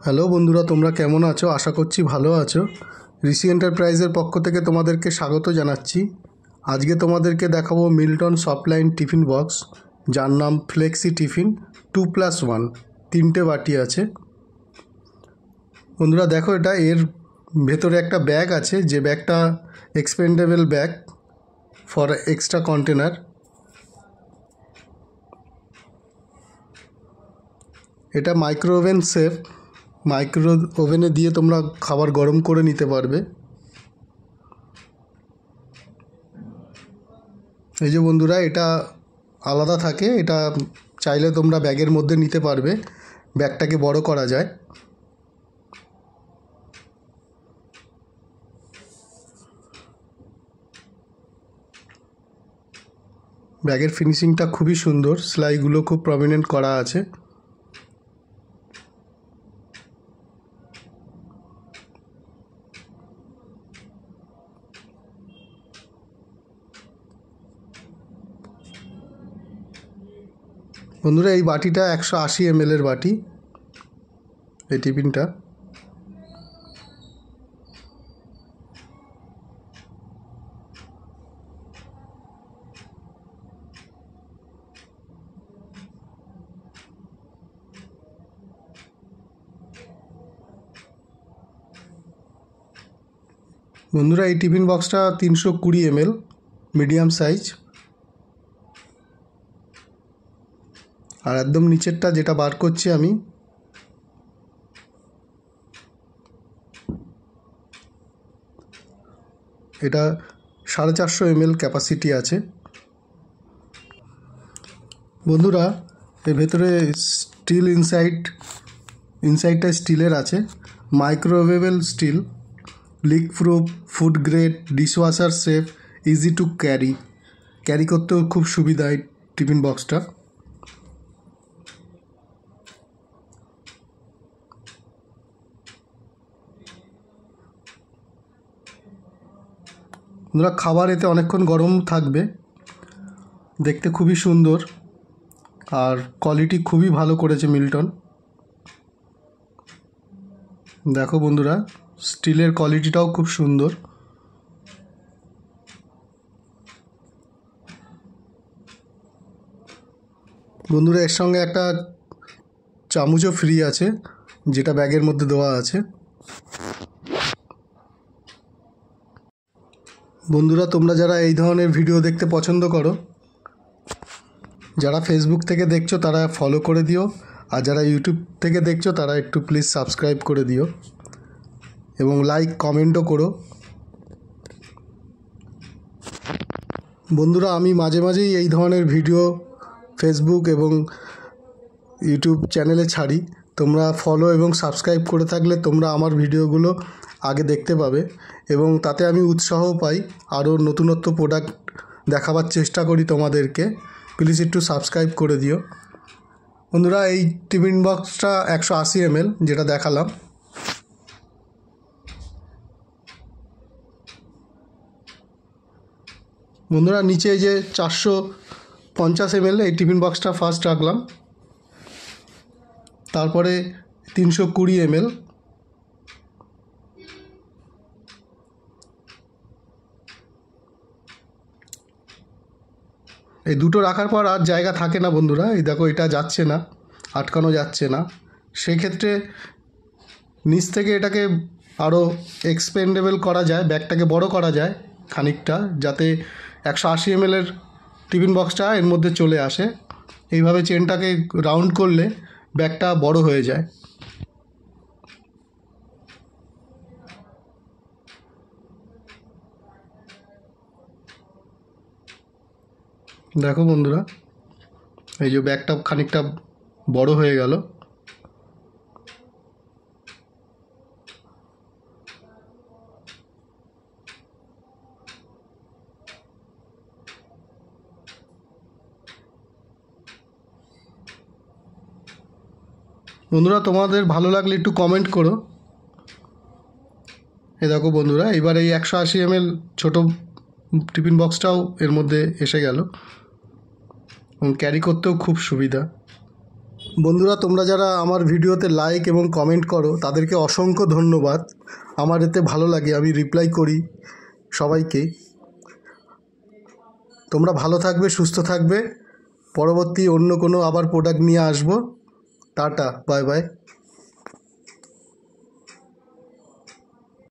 Hello বন্ধুরা, তোমরা কেমন আছো? আশা করছি ভালো আছো। ঋষি এন্টারপ্রাইজের পক্ষ থেকে তোমাদেরকে স্বাগত জানাচ্ছি। আজকে তোমাদেরকে দেখাবো মিল্টন সফটলাইন টিফিন বক্স, যার নাম ফ্লেক্সি টিফিন 2+1। 3টে বাটি আছে। বন্ধুরা দেখো, এর ভেতরে একটা ব্যাগ আছে, যে ব্যাগটা expandable bag for extra container. এটা মাইক্রো ওভেন সেফ। মাইক্রো ওভেনে দিয়ে তোমরা খাবার গরম করে নিতে পারবে। এই যে বন্ধুরা, এটা আলাদা থাকে, এটা চাইলে তোমরা ব্যাগের মধ্যে নিতে পারবে, ব্যাগটাকে বড় করা যায়। ব্যাগের ফিনিশিংটা খুবই সুন্দর, সেলাইগুলো খুব প্রমিনেন্ট করা আছে। বন্ধুরা এই বাটিটা 180 ml এর বাটি, এই টিফিনটা। বন্ধুরা এই টিফিন বক্সটা 320 ml, মিডিয়াম সাইজ। আর একদম নিচেরটা যেটা বার করছি আমি, এটা 450 ml ক্যাপাসিটি আছে। বন্ধুরা এর ভেতরে স্টিল ইনসাইডটা স্টিলের আছে, microwaveable steel, leak proof, food grade, dishwasher safe, easy to carry করতেও খুব সুবিধা এই টিফিন বক্সটা। বন্ধুরা খাবার এতে অনেকক্ষণ গরম থাকবে, দেখতে খুবই সুন্দর, আর কোয়ালিটি খুবই ভালো করেছে মিল্টন। দেখো বন্ধুরা, স্টিলের কোয়ালিটিটাও খুব সুন্দর। বন্ধুরা এর সঙ্গে একটা চামচও ফ্রি আছে, যেটা ব্যাগের মধ্যে দেওয়া আছে। বন্ধুরা তোমরা যারা এই ধরনের ভিডিও দেখতে পছন্দ করো, যারা ফেসবুক থেকে দেখছো তারা ফলো করে দিও, আর যারা ইউটিউব থেকে দেখছো তারা একটু প্লিজ সাবস্ক্রাইব করে দিও এবং লাইক কমেন্টও করো। বন্ধুরা আমি মাঝে মাঝেই এই ধরনের ভিডিও ফেসবুক এবং ইউটিউব চ্যানেলে ছাড়ি। তোমরা ফলো এবং সাবস্ক্রাইব করে থাকলে তোমরা আমার ভিডিওগুলো আগে দেখতে পাবে, এবং তাতে আমি উৎসাহ পাই, আরও নতুনত্ব প্রোডাক্ট দেখাবার চেষ্টা করি তোমাদেরকে। প্লিজ একটু সাবস্ক্রাইব করে দিও। বন্ধুরা এই টিফিন বক্সটা 180 ml যেটা দেখালাম। বন্ধুরা নিচে যে 450 ml এই টিফিন বক্সটা ফার্স্ট রাখলাম, তারপরে 320 ml, এই দুটো রাখার পর আর জায়গা থাকে না বন্ধুরা। এই দেখো এটা যাচ্ছে না, আটকানো যাচ্ছে না। সেক্ষেত্রে নিচ থেকে এটাকে আরও এক্সপেন্ডেবল করা যায়, ব্যাগটাকে বড় করা যায় খানিকটা, যাতে 180 ml এর টিফিন বক্সটা এর মধ্যে চলে আসে। এইভাবে চেনটাকে রাউন্ড করলে ব্যাগটা বড় হয়ে যায়। দেখো বন্ধুরা, এই যে ব্যাগটা খানিকটা বড় হয়ে গেল। বন্ধুরা তোমাদের ভালো লাগলে একটু কমেন্ট করো। এই দেখো বন্ধুরা, এবার এই 180 ml ছোটো টিফিন বক্সটাও এর মধ্যে এসে গেল, এবং ক্যারি করতেও খুব সুবিধা। বন্ধুরা, তোমরা যারা আমার ভিডিওতে লাইক এবং কমেন্ট করো তাদেরকে অসংখ্য ধন্যবাদ। আমার এতে ভালো লাগে, আমি রিপ্লাই করি সবাইকে। তোমরা ভালো থাকবে, সুস্থ থাকবে। পরবর্তী অন্য কোনো আবার প্রোডাক্ট নিয়ে আসবো। Tata, bye bye.